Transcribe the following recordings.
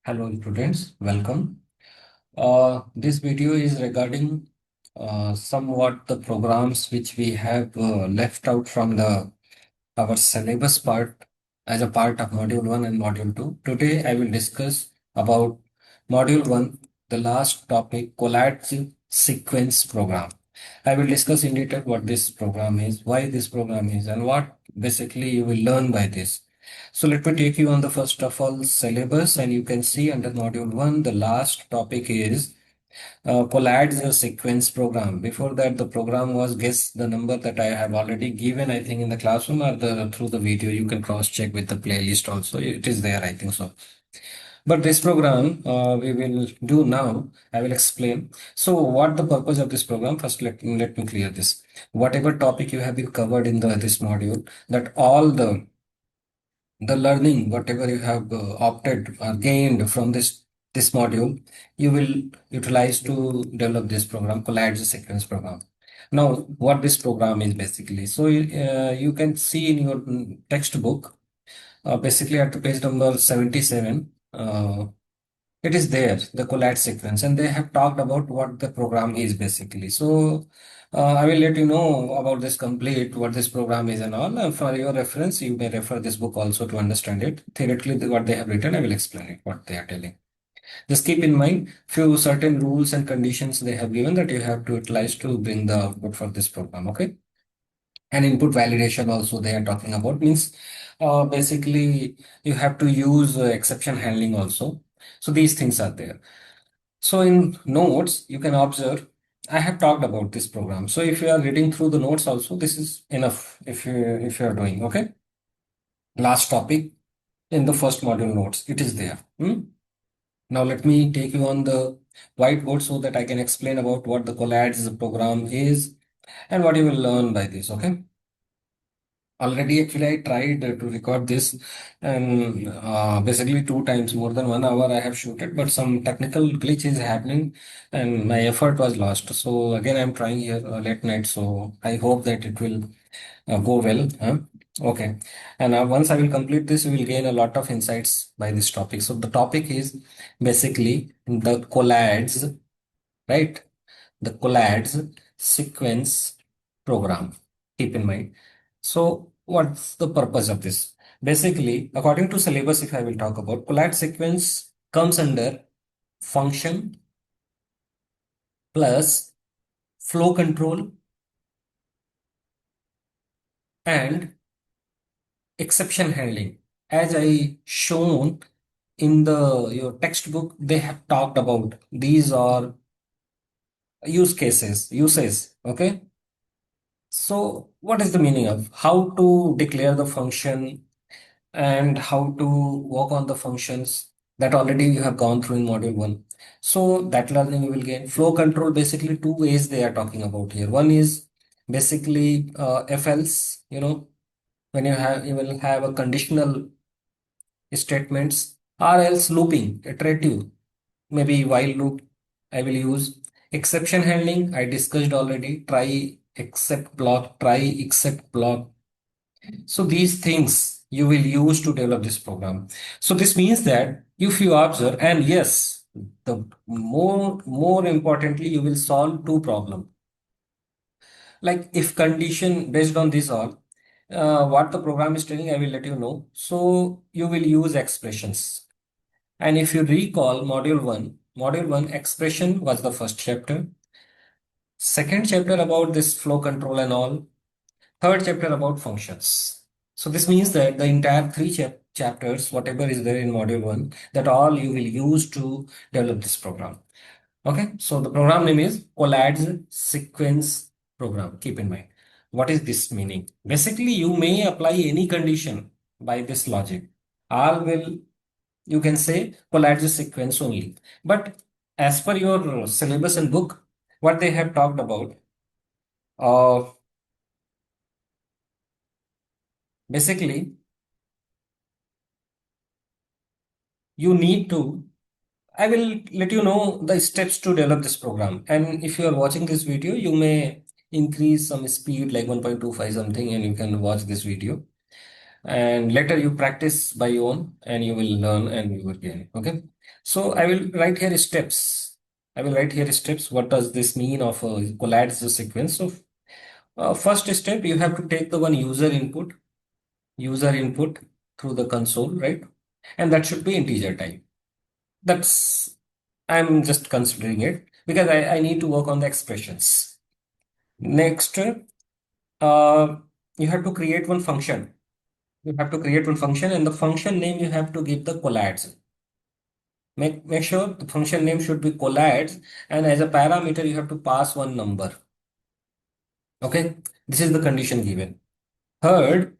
Hello students, welcome. This video is regarding somewhat the programs which we have left out from the our syllabus part as a part of module 1 and module 2. Today I will discuss about module 1, the last topic, Collatz Sequence program. I will discuss in detail what this program is, why this program is, and what basically you will learn by this. So let me take you on the first of all syllabus, and you can see under module 1, the last topic is Collatz Sequence program. Before that, the program was guess the number that I have already given, I think in the classroom or through the video. You can cross check with the playlist also. It is there, I think so. But this program we will do now. I will explain. So what the purpose of this program? First, let me clear this. Whatever topic you have been covered in this module, that all the learning, whatever you have opted or gained from this module, you will utilize to develop this program, Collatz Sequence program. Now, what this program is basically, so you can see in your textbook, basically at the page number 77, it is there, the Collatz sequence, and they have talked about what the program is basically. So I will let you know about this complete, what this program is and all. For your reference, you may refer this book also to understand it. Theoretically, what they have written, I will explain it, what they are telling. Just keep in mind few certain rules and conditions they have given that you have to utilize to bring the output for this program. Okay. And input validation also they are talking about means basically you have to use exception handling also. So these things are there. So in notes, you can observe, I have talked about this program. So if you are reading through the notes also, this is enough if you are doing, okay? Last topic in the first module notes, it is there. Now let me take you on the whiteboard so that I can explain about what the Collatz program is and what you will learn by this, okay? Already, actually, I tried to record this and basically two times, more than 1 hour I have shooted, but some technical glitch is happening and my effort was lost. So again, I'm trying here late night. So I hope that it will go well. Huh? Okay. And once I will complete this, we will gain a lot of insights by this topic. So the topic is basically the Collatz, right? The Collatz sequence program. Keep in mind. So what's the purpose of this? Basically, according to syllabus, if I will talk about, Collatz sequence comes under function plus flow control and exception handling. As I shown in the your textbook, they have talked about these are uses. Okay. So what is the meaning of how to declare the function and how to work on the functions that already you have gone through in module 1. So that learning you will gain. Flow control, basically two ways they are talking about here. One is basically if else, when you will have a conditional statements or else looping, iterative, maybe while loop I will use. Exception handling, I discussed already, try except block. So these things you will use to develop this program. So this means that if you observe, and yes, the more importantly, you will solve two problems. Like if condition based on this all, what the program is telling, I will let you know. So you will use expressions. And if you recall module one expression was the first chapter. Second chapter about this flow control and all. Third chapter about functions. So this means that the entire three chapters, whatever is there in module 1, that all you will use to develop this program. Okay, so the program name is Collatz Sequence program. Keep in mind. What is this meaning? Basically, you may apply any condition by this logic. All will, you can say Collatz sequence only. But as per your syllabus and book, what they have talked about, uh, basically, you need to I will let you know the steps to develop this program. And if you are watching this video, you may increase some speed like 1.25 something and you can watch this video. and later you practice by your own and you will learn and you will gain. Okay. So I will write here steps. I will write here steps. What does this mean of a Collatz sequence? So first step, you have to take the one user input through the console, right? And that should be integer type. That's, I'm just considering it because I need to work on the expressions. Next, you have to create one function. You have to create one function, and the function name you have to give the Collatz. Make sure the function name should be Collatz, and as a parameter, you have to pass one number. Okay, this is the condition given. Third,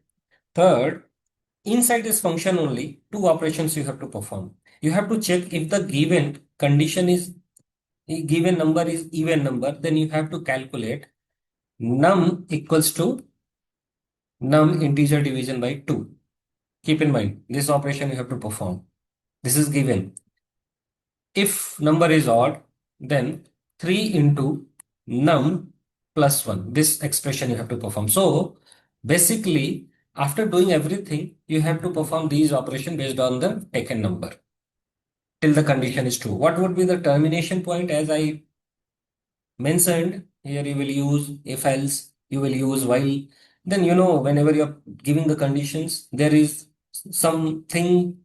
inside this function only, two operations you have to perform. You have to check if the given condition is given number is even number, then you have to calculate num equals to num integer division by 2. Keep in mind, this operation you have to perform. This is given. If number is odd, then 3 into num plus 1. This expression you have to perform. So basically, after doing everything, you have to perform these operations based on the taken number till the condition is true. What would be the termination point? As I mentioned, here you will use if else, you will use while. Then whenever you're giving the conditions, there is something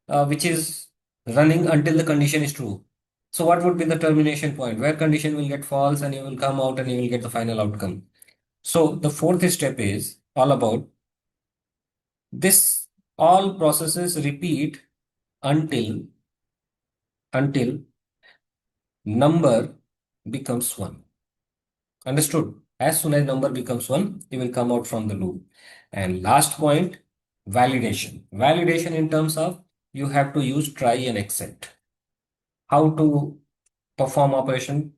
which is running until the condition is true. So what would be the termination point where condition will get false and you will come out and you will get the final outcome. So the fourth step is all about this. All processes repeat until number becomes 1. Understood? As soon as number becomes 1, you will come out from the loop. And last point, validation. Validation in terms of you have to use try and except. How to perform operation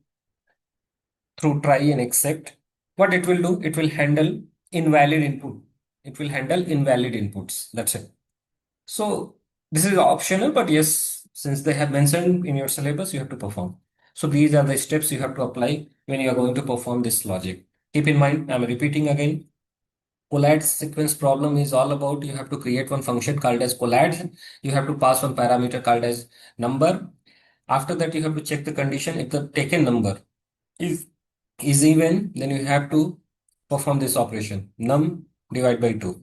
through try and except? What it will do, it will handle invalid input. It will handle invalid inputs. That's it. So this is optional, but yes, since they have mentioned in your syllabus, you have to perform. So these are the steps you have to apply when you are going to perform this logic. Keep in mind, I'm repeating again. Collatz sequence problem is all about you have to create one function called as Collatz. You have to pass one parameter called as number. After that, you have to check the condition. If the taken number is even, then you have to perform this operation num divide by 2.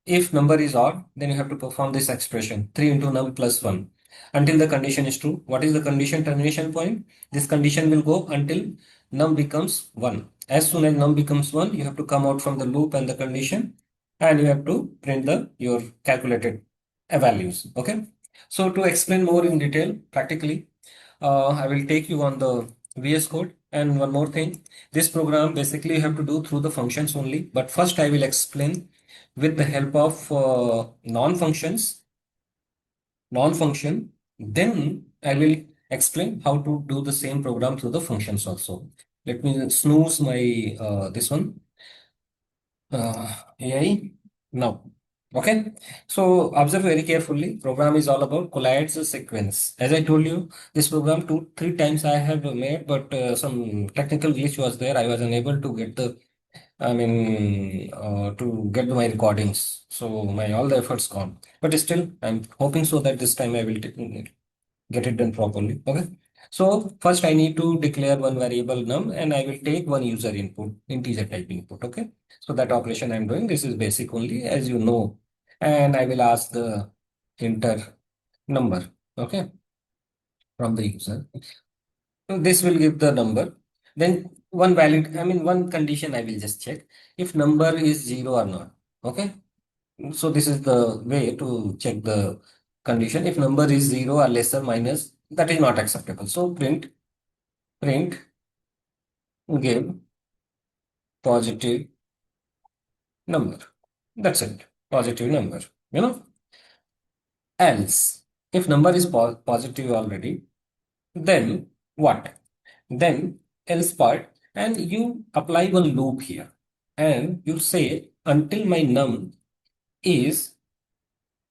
If number is odd, then you have to perform this expression 3 into num plus 1 until the condition is true. What is the condition termination point? This condition will go until num becomes 1. As soon as num becomes 1, you have to come out from the loop and the condition, and you have to print the your calculated values. Okay. So to explain more in detail, practically, I will take you on the VS Code. And one more thing, this program basically you have to do through the functions only. But first I will explain with the help of non-function. Then I will explain how to do the same program through the functions also. Let me snooze my this one AI now. Okay, so observe very carefully. Program is all about Collatz sequence. As I told you, this program 2-3 times I have made, but some technical glitch was there. I was unable to get the, to get my recordings. So my all the efforts gone. But still, I'm hoping so that this time I will get it done properly. Okay. So first I need to declare one variable num and I will take one user input, integer type input. Okay. So that operation I'm doing, this is basic only as you know. And I will ask the enter number. Okay. From the user. So this will give the number. Then one condition I will just check if number is 0 or not. Okay. So this is the way to check the condition. If number is 0 or lesser minus, that is not acceptable. So print give positive number. That's it. Positive number. You know. Else, if number is positive already, then what? Then else part, and you apply one loop here, and you say until my num is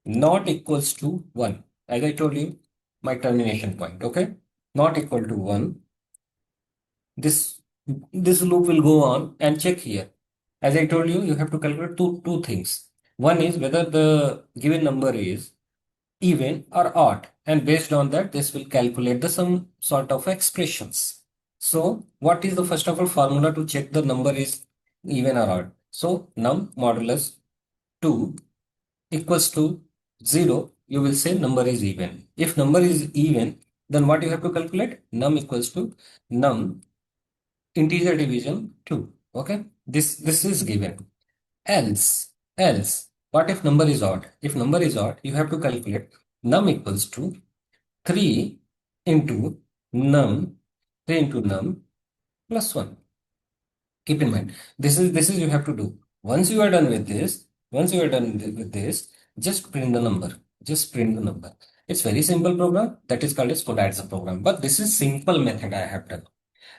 not equals to 1. As I told you, my termination point, okay? Not equal to 1. This this loop will go on and check here. As I told you, you have to calculate two things. One is whether the given number is even or odd, and based on that, this will calculate the some sort of expressions. So what is the first of all formula to check the number is even or odd? So num modulus 2 equals to 0, you will say number is even. If number is even, then what you have to calculate? Num equals to num integer division 2. Okay, this is given. Else, what if number is odd? If number is odd, you have to calculate num equals to 3 into num 3 into num plus 1. Keep in mind, this is you have to do. Once you are done with this, once you are done with this, just print the number. Just print the number. It's very simple program that is called as Collatz program. But this is simple method I have done.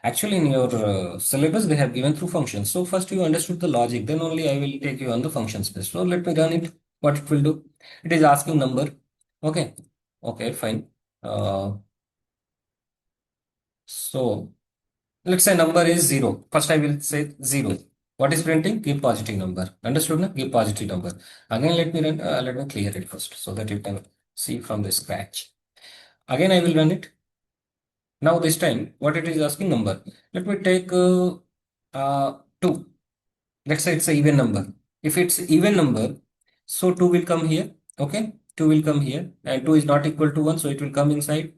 Actually, in your syllabus, they have given through functions. So first you understood the logic, then only I will take you on the function space. So let me run it. What it will do? It is asking number. Okay. Okay, fine. So let's say number is 0. First I will say 0. What is printing? Give positive number. Understood? Na? Give positive number. Again, let me clear it first so that you can see from the scratch. Again, I will run it. Now this time, what it is asking number. Let me take 2. Let's say it's a even number. If it's even number, so 2 will come here. Okay, 2 will come here, and 2 is not equal to 1, so it will come inside.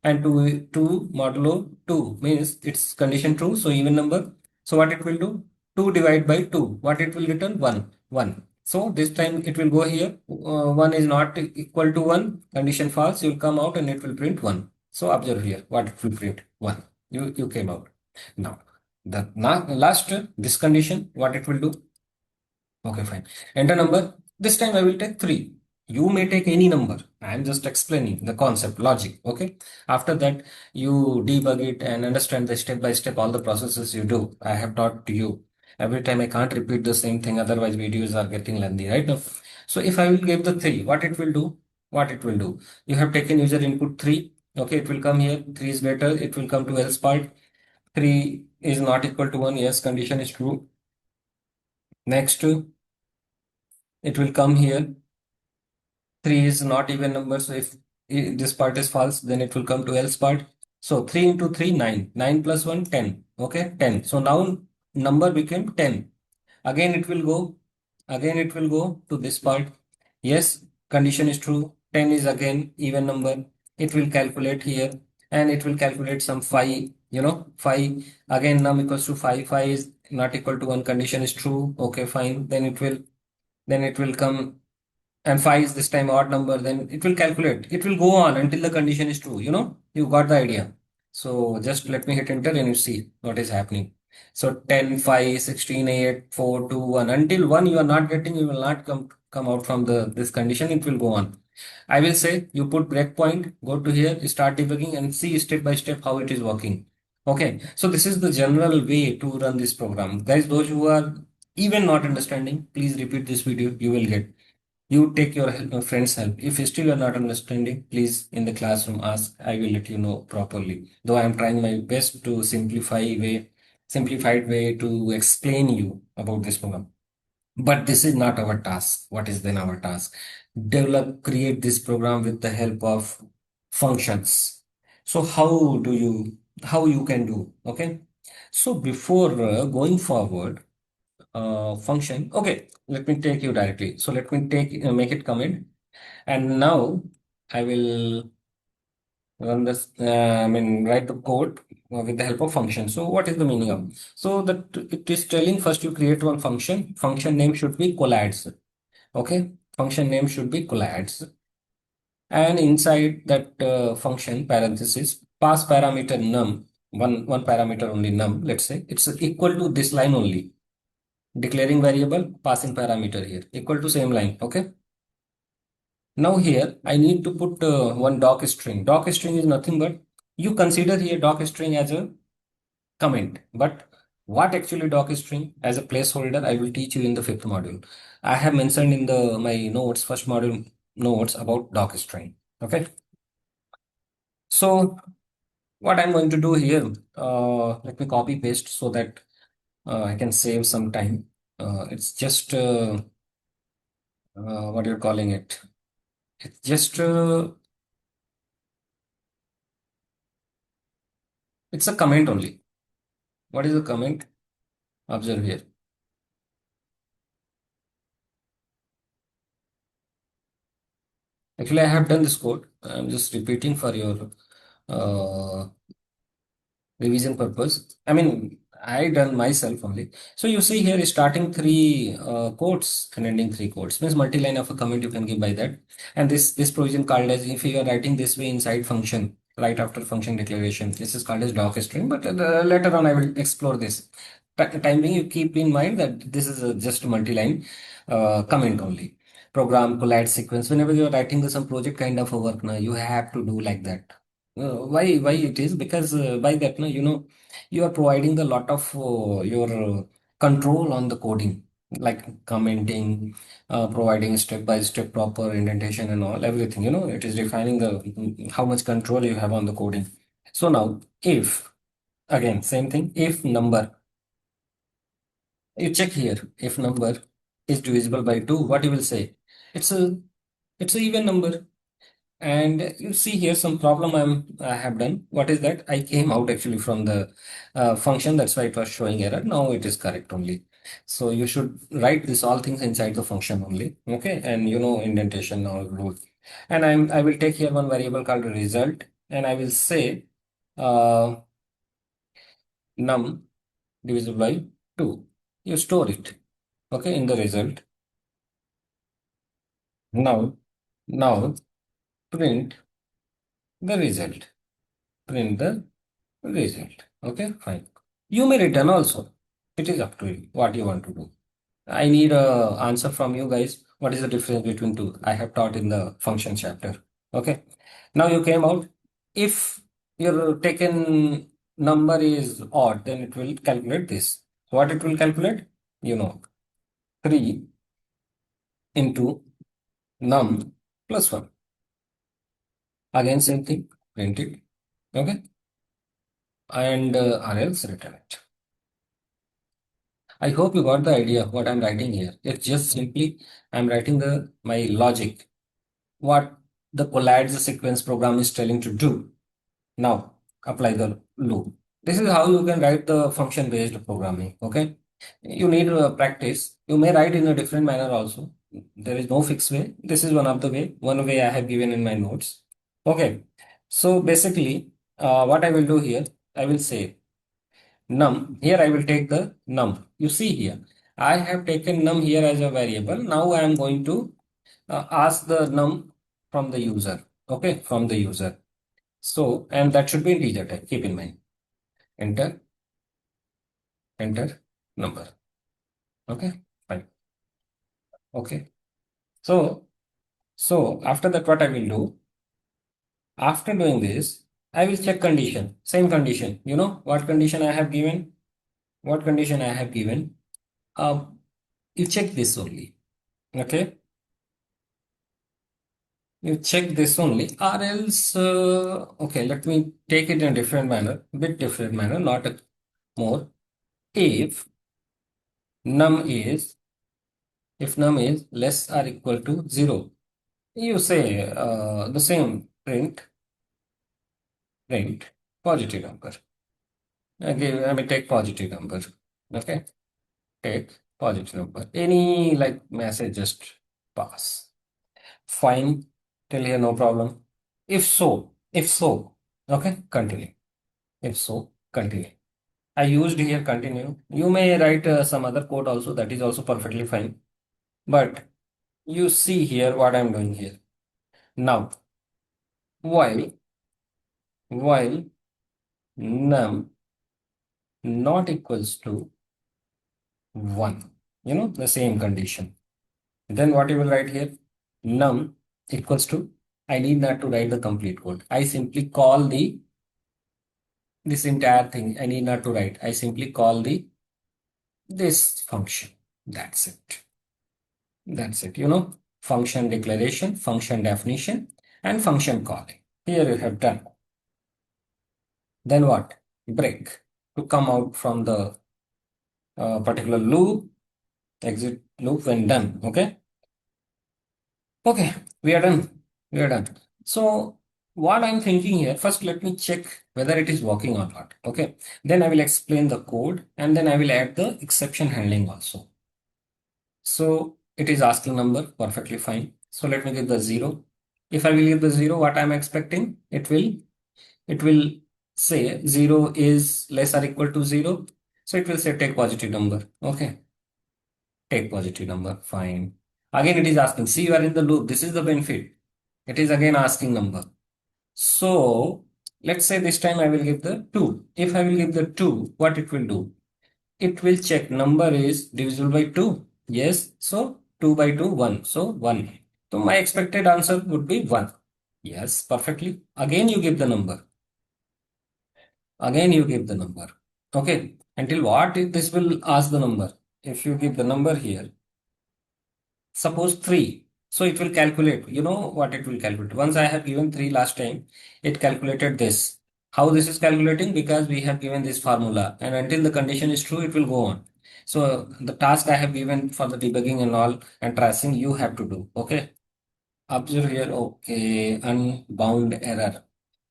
And 2 modulo 2 means it's condition true, so even number. So what it will do? 2 divided by 2. What it will return? 1. 1. So this time it will go here. 1 is not equal to 1. Condition false. You will come out and it will print 1. So observe here what it will print. 1. You came out. Now the last this condition, what it will do? Okay, fine. Enter number. This time I will take 3. You may take any number. I am just explaining the concept, logic. Okay. After that, you debug it and understand the step by step all the processes you do. I have taught to you. Every time I can't repeat the same thing, otherwise videos are getting lengthy, right? Now, so if I will give the 3, what it will do? What it will do? You have taken user input 3. Okay, it will come here. 3 is greater. It will come to else part. 3 is not equal to 1. Yes, condition is true. Next, it will come here. 3 is not even number, so if this part is false, then it will come to else part. So 3 into 3, 9. 9 plus 1, 10. Okay, 10. So now number became 10. Again it will go. Again it will go to this part. Yes, condition is true. 10 is again even number. It will calculate here and it will calculate some 5. 5. Again num equals to 5. 5 is not equal to 1. Condition is true. Okay, fine. Then it will come, and 5 is this time odd number, then it will calculate. It will go on until the condition is true. You got the idea. So just let me hit enter and you see what is happening. So 10, 5, 16, 8, 4, 2, 1. Until 1 you are not getting, you will not come out from this condition. It will go on. I will say you put breakpoint, go to here, start debugging and see step by step how it is working. Okay, so this is the general way to run this program. Guys, those who are even not understanding, please repeat this video. You will get. You take your friend's help. If still you are not understanding, please in the classroom ask. I will let you know properly. Though I am trying my best to simplified way to explain you about this program. But this is not our task. What is then our task? Create this program with the help of functions. So how you can do? Okay. So before going forward, function. Okay, let me take you directly. So let me make it comment. And now I will run this, write the code with the help of function. So what is the meaning of? So that it is telling first you create one function. Function name should be Collatz. Okay, function name should be Collatz. And inside that function parenthesis, pass parameter num, one parameter only num, let's say it's equal to this line only. Declaring variable, passing parameter here, equal to same line. Okay. Now here I need to put one doc string. Doc string is nothing but you consider here doc string as a comment. But what actually doc string as a placeholder, I will teach you in the fifth module. I have mentioned in the my notes, first module notes about doc string. Okay. So what I'm going to do here, let me copy paste so that I can save some time. It's just what you're calling it. It's just it's a comment only. What is the comment? Observe here. Actually, I have done this code. I'm just repeating for your uh, revision purpose. I mean, I done myself only. So you see here, starting three quotes and ending three quotes means multi-line of a comment you can give by that. And this provision called as if you are writing this way inside function, right after function declaration. This is called as doc string. But later on, I will explore this. Time being, you keep in mind that this is just multi-line comment only. Program collide sequence. Whenever you are writing some project kind of a work, now you have to do like that. Why it is? Because by that, no, you are providing a lot of your control on the coding, like commenting, providing step by step proper indentation and all everything. It is defining the how much control you have on the coding. So now, if again same thing, if number, you check here, if number is divisible by two, what you will say? It's a it's a even number. And you see here some problem I have done. What is that? I came out actually from the function. That's why it was showing error. Now it is correct only. So you should write this all things inside the function only. Okay. And indentation now rule. And I will take here one variable called result, and I will say uh, num divisible by 2. You store it. Okay. In the result. Now print the result. Print the result. Okay, fine. You may return also. It is up to you what you want to do. I need a answer from you guys. What is the difference between two? I have taught in the function chapter. Okay. Now you came out. If your taken number is odd, then it will calculate this. What it will calculate? 3 into num plus 1. Again, same thing. Print it. Okay. And or else return it. I hope you got the idea of what I'm writing here. It's just simply I'm writing the my logic, what the Collatz sequence program is telling to do. Now apply the loop. This is how you can write the function based programming. Okay, you need practice. You may write in a different manner also. There is no fixed way. This is one of the way. One way I have given in my notes. Okay, so basically, what I will do here, I will say num. Here I will take the num. You see here, I have taken num here as a variable. Now I am going to ask the num from the user. Okay, from the user. So, and that should be integer type. Keep in mind. Enter, enter number. Okay, fine. Okay. So, so after that, what I will do? After doing this, I will check condition. Same condition. You know what condition I have given? What condition I have given? Uh, you check this only. Okay. You check this only, or else, okay, let me take it in a different manner, bit different manner, not a more. If num is, if num is less or equal to 0, you say the same print positive number. Okay, I mean take positive number. Okay, take positive number. Any like message, just pass. Fine, till here no problem. If so, okay, continue. If so, continue. I used here continue. You may write some other code also, that is also perfectly fine. But you see here what I'm doing here. Now, while num not equals to 1, the same condition. Then what you will write here? Num equals to, I need not to write the complete code. I simply call this entire thing. I need not to write. I simply call this function. That's it. That's it. Function declaration, function definition, and function calling. Here you have done. Then what? Break to come out from the particular loop, exit loop when done. Okay. Okay, we are done. We are done. So what I'm thinking here, first let me check whether it is working or not. Okay. Then I will explain the code and then I will add the exception handling also. So it is asking number, perfectly fine. So let me give the zero. If I will give the zero, what I'm expecting, it will say zero is less or equal to zero. So it will say take positive number. Okay. Take positive number. Fine. Again, it is asking, see, you are in the loop. This is the benefit. It is again asking number. So let's say this time I will give the 2. If I will give the 2, what it will do? It will check number is divisible by 2. Yes. So 2 by 2, 1. So 1. So my expected answer would be 1. Yes, perfectly. Again, you give the number. Again, you give the number. Okay. Until what this will ask the number. If you give the number here, suppose 3. So it will calculate. You know what it will calculate. Once I have given 3 last time, it calculated this. How this is calculating? Because we have given this formula and until the condition is true, it will go on. So the task I have given for the debugging and all and tracing, you have to do. Okay. Observe here. Okay. Unbound error.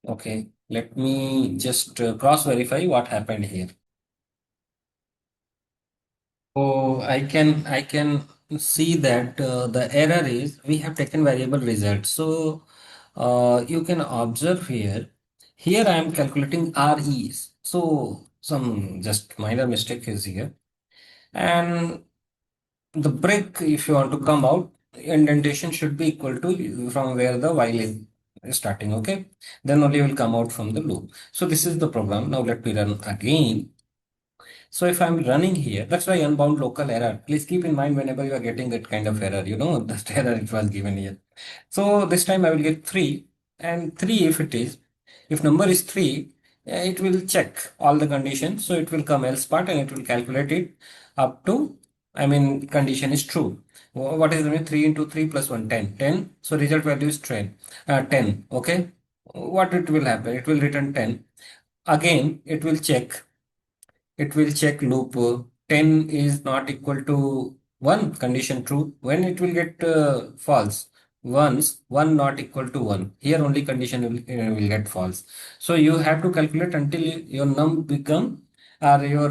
Okay. Let me just cross verify what happened here. So I can see that the error is we have taken variable result. So you can observe here. Here I am calculating REs. So some just minor mistake is here. And the break, if you want to come out, indentation should be equal to from where the while is starting. Okay. Then only will come out from the loop. So this is the program. Now let me run again. So if I'm running here, that's why unbound local error. Please keep in mind whenever you are getting that kind of error, you know, that error it was given here. So this time I will get 3 and 3 if it is, if number is 3, it will check all the conditions. So it will come else part and it will calculate it up to, I mean, condition is true. What is the mean? 3 into 3 plus 1, 10. 10. So result value is 10. 10. Okay. What it will happen? It will return 10. Again, it will check loop 10 is not equal to 1 condition true when it will get false once 1 not equal to 1 here only condition will get false. So you have to calculate until your num become or your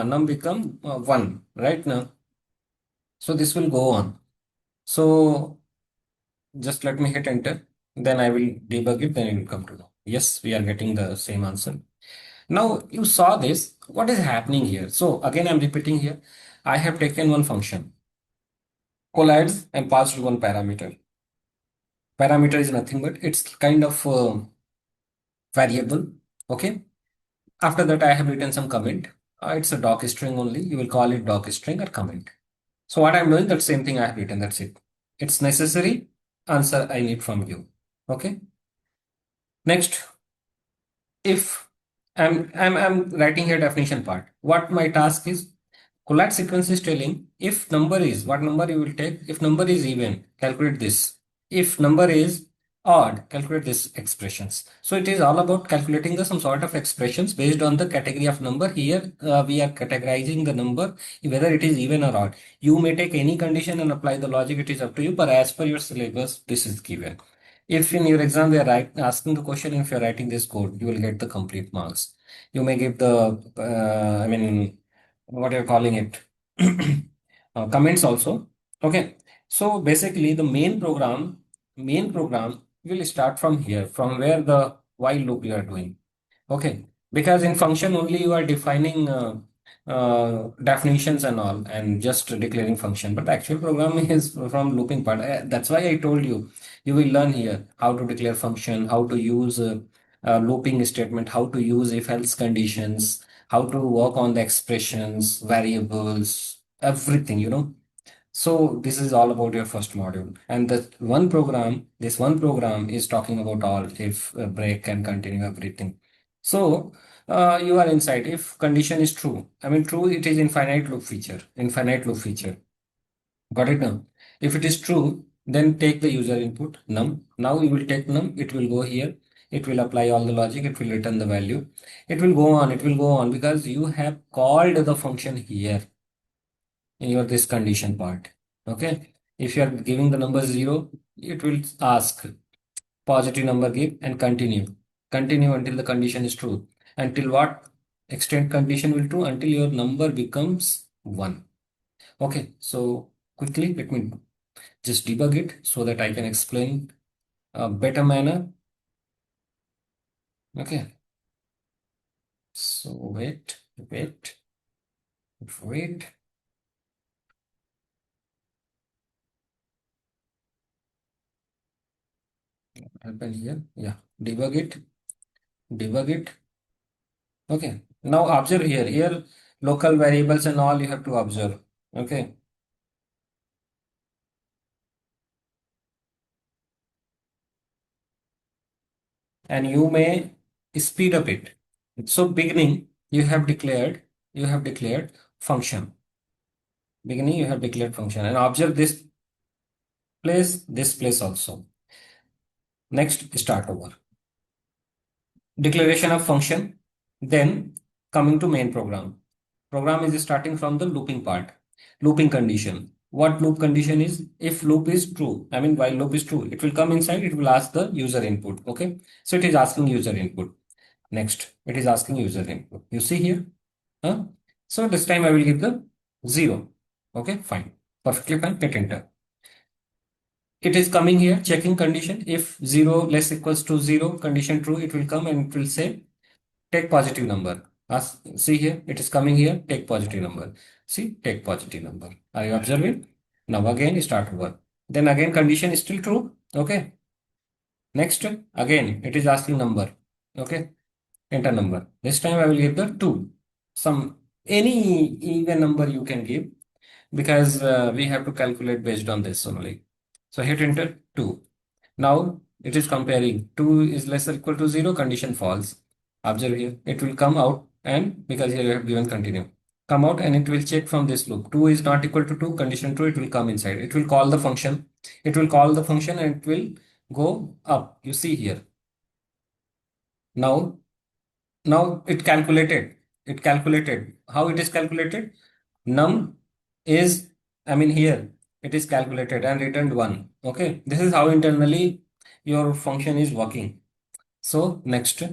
num become 1 right now. So this will go on. So just let me hit enter, then I will debug it, then it will come to know yes, we are getting the same answer. Now you saw this, what is happening here? So again, I'm repeating here. I have taken one function, collides, and passed one parameter. Parameter is nothing but it's kind of variable. Okay. After that, I have written some comment. It's a doc string only. You will call it doc string or comment. So what I'm doing, that same thing I have written. That's it. It's necessary answer I need from you. Okay. Next, if I'm writing here definition part. What my task is, Collatz sequence is telling if number is, what number you will take. If number is even, calculate this. If number is odd, calculate this expressions. So it is all about calculating the some sort of expressions based on the category of number. Here we are categorizing the number whether it is even or odd. You may take any condition and apply the logic. It is up to you. But as per your syllabus, this is given. If in your exam they are asking the question, if you are writing this code, you will get the complete marks. You may give the, I mean, what you're calling it, comments also. Okay. So basically the main program will start from here, from where the while loop you are doing. Okay, because in function only you are defining definitions and all and just declaring function, but the actual program is from looping part. That's why I told you, you will learn here how to declare function, how to use looping statement, how to use if else conditions, how to work on the expressions, variables, everything, you know. So this is all about your first module, and this one program is talking about all if break and continue everything. So you are inside if condition is true. I mean true, it is infinite loop feature. Infinite loop feature. Got it now? If it is true, then take the user input num. Now you will take num. It will go here. It will apply all the logic. It will return the value. It will go on. It will go on because you have called the function here in your this condition part. Okay. If you are giving the number 0, it will ask positive number give and continue until the condition is true. Until what extent condition will true? Until your number becomes 1. Okay, so quickly let me just debug it so that I can explain a better manner. Okay, so wait. What happened here? Yeah, debug it. Okay, now observe here. Here, local variables and all you have to observe. Okay, and you may speed up it. So beginning, you have declared function. Beginning, you have declared function and observe this place also. Next, start over. Declaration of function, then coming to main program. Program is starting from the looping part, looping condition. What loop condition is? If loop is true, I mean while loop is true, it will come inside, it will ask the user input. Okay, so it is asking user input. Next, it is asking user input. You see here, huh? So this time I will give the 0. Okay, fine, perfectly fine. Hit enter. It is coming here, checking condition. If 0 less equals to 0, condition true, it will come and it will say take positive number. See here, it is coming here, take positive number. See, take positive number. Are you observing? Now again, start over. Then again, condition is still true. Okay. Next, again, it is asking number. Okay. Enter number. This time I will give the 2. Some any even number you can give because we have to calculate based on this only. So hit enter 2. Now it is comparing 2 is less or equal to 0, condition false. Observe here, it will come out and because here you have given continue. Come out and it will check from this loop. 2 is not equal to 2, condition true, it will come inside. It will call the function. It will call the function and it will go up. You see here. Now, now it calculated. How it is calculated? Num is, I mean here, it is calculated and returned 1. Okay. This is how internally your function is working. So next,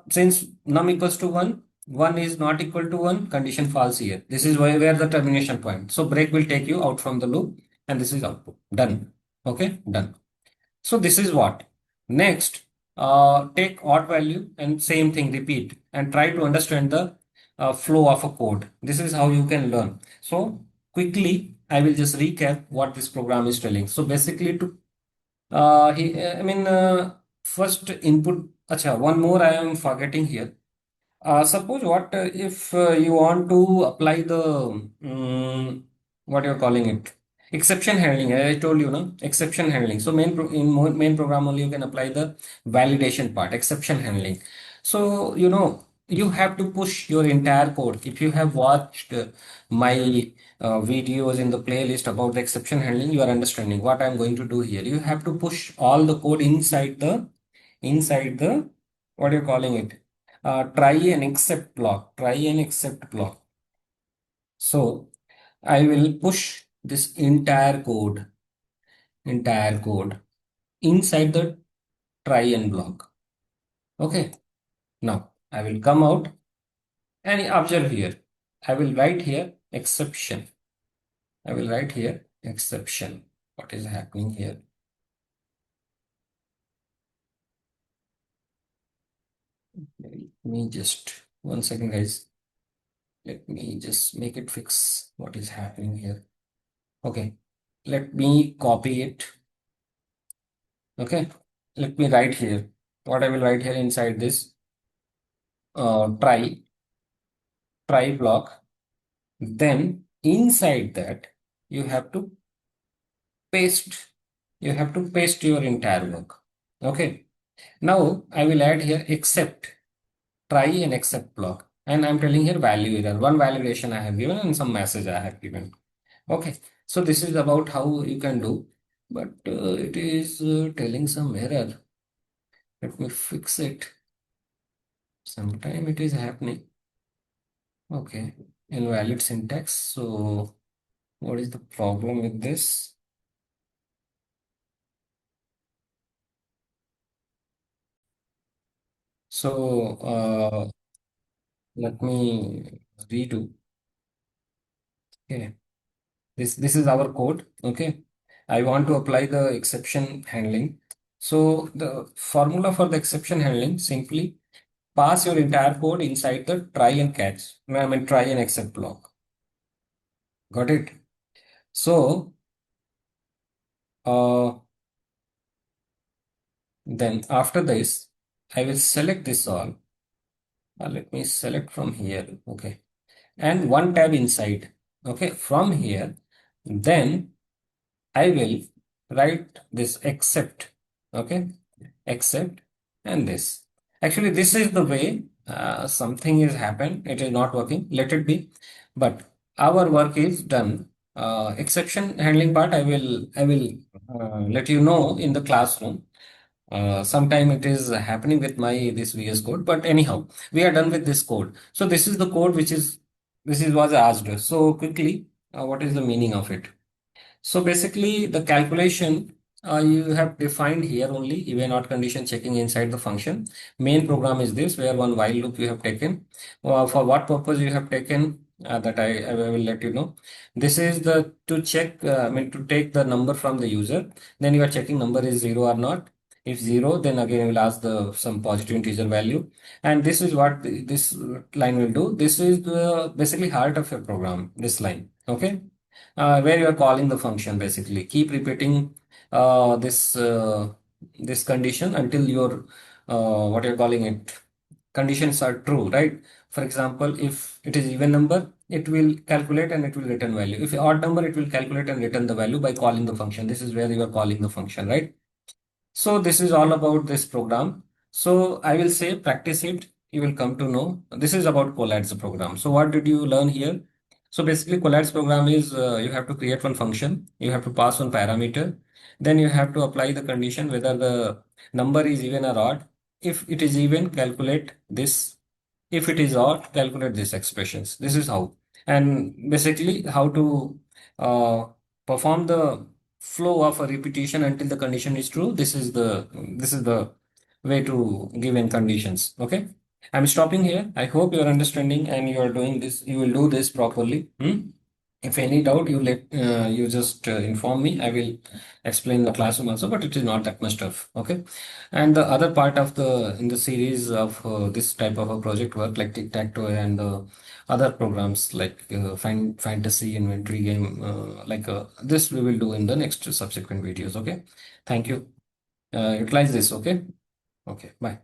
since num equals to 1, 1 is not equal to 1, condition false here. This is where the termination point. So break will take you out from the loop and this is output. Done. Okay, done. So this is what. Next, take odd value and same thing repeat and try to understand the flow of a code. This is how you can learn. So quickly, I will just recap what this program is telling. So basically to I mean, first input. Acha, one more I am forgetting here. Suppose what if you want to apply the what you're calling it exception handling. I told you, no, exception handling. So main program only you can apply the validation part, exception handling. So you have to push your entire code. If you have watched my videos in the playlist about the exception handling, you are understanding what I'm going to do here. You have to push all the code inside the what you're calling it try and accept block. So I will push this entire code inside the try and block. Okay. Now I will come out and observe here. I will write here exception. I will write here exception. What is happening here? Let me just 1 second, guys. Let me just make it fix what is happening here. Okay. Let me copy it. Okay, let me write here. What I will write here inside this try block. Then inside that you have to paste. You have to paste your entire work. Okay. Now I will add here except try and except block. And I'm telling here value error. One validation I have given and some message I have given. Okay. So this is about how you can do, but it is telling some error. Let me fix it. Sometime it is happening. Okay, invalid syntax. So what is the problem with this? So let me redo. Okay, this is our code. Okay, I want to apply the exception handling. So the formula for the exception handling, simply pass your entire code inside the try and catch. I mean try and except block. Got it? So uh, then after this, I will select this all. Let me select from here. Okay, and one tab inside. Okay, from here, then I will write this except. Okay, except and this. Actually, this is the way something is happened. It is not working. Let it be. But our work is done. Exception handling part, I will let you know in the classroom. Sometime it is happening with my this VS Code, but anyhow, we are done with this code. So this is the code which is this is was asked. So quickly, what is the meaning of it? So basically, the calculation you have defined here only even not condition checking inside the function. Main program is this where one while loop you have taken. For what purpose you have taken that I will let you know. This is the to check, I mean to take the number from the user. Then you are checking number is zero or not. If zero, then again you will ask the some positive integer value. And this is what this line will do. This is the basically heart of your program. This line. Okay, where you are calling the function basically. Keep repeating this condition until your what you're calling it conditions are true, right? For example, if it is even number, it will calculate and it will return value. If odd number, it will calculate and return the value by calling the function. This is where you are calling the function, right? So this is all about this program. So I will say practice it. You will come to know. This is about Collatz program. So what did you learn here? So basically Collatz program is you have to create one function. You have to pass one parameter. Then you have to apply the condition whether the number is even or odd. If it is even, calculate this. If it is odd, calculate these expressions. This is how. And basically how to uh, perform the flow of a repetition until the condition is true. This is the way to give in conditions. Okay, I'm stopping here. I hope you are understanding and you are doing this. You will do this properly. If any doubt, you just inform me. I will explain the classroom also, but it is not that much tough. Okay, and the other part of the in the series of this type of a project work like tic-tac-toe and other programs like fantasy inventory game this we will do in the next subsequent videos. Okay, thank you. Utilize this. Okay, okay, bye.